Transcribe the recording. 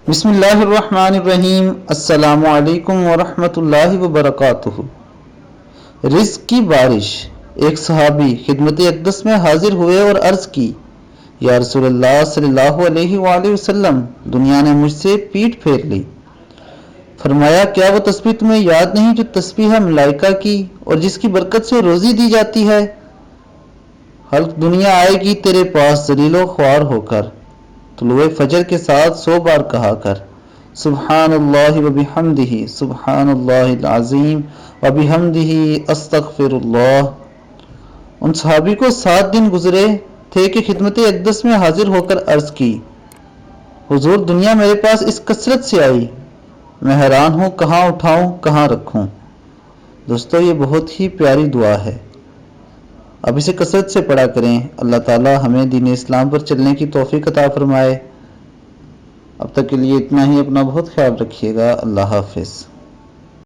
بسم اللہ الرحمن الرحیم۔ السلام علیکم ورحمۃ اللہ وبرکاتہ۔ رزق کی بارش۔ ایک صحابی خدمت اقدس میں حاضر ہوئے اور عرض کی، یا رسول اللہ صلی اللہ علیہ وآلہ وسلم، دنیا نے مجھ سے پیٹھ پھیر لی۔ فرمایا، کیا وہ تسبیح تمہیں یاد نہیں جو تسبیح ہے ملائکہ کی اور جس کی برکت سے روزی دی جاتی ہے؟ خلق دنیا آئے گی تیرے پاس ذلیل و خوار ہو کر، طلوع فجر کے ساتھ 100 بار کہا کر، سبحان اللہ وبحمدہ، سبحان اللہ العظیم وبحمدہ، استغفر اللہ۔ ان صحابی کو 7 دن گزرے تھے کہ خدمت اقدس میں حاضر ہو کر عرض کی، حضور دنیا میرے پاس اس کثرت سے آئی، میں حیران ہوں کہاں اٹھاؤں کہاں رکھوں۔ دوستو، یہ بہت ہی پیاری دعا ہے، اب اسے کثرت سے پڑھا کریں۔ اللہ تعالی ہمیں دین اسلام پر چلنے کی توفیق عطا فرمائے۔ اب تک کے لیے اتنا ہی، اپنا بہت خیال رکھیے گا۔ اللہ حافظ۔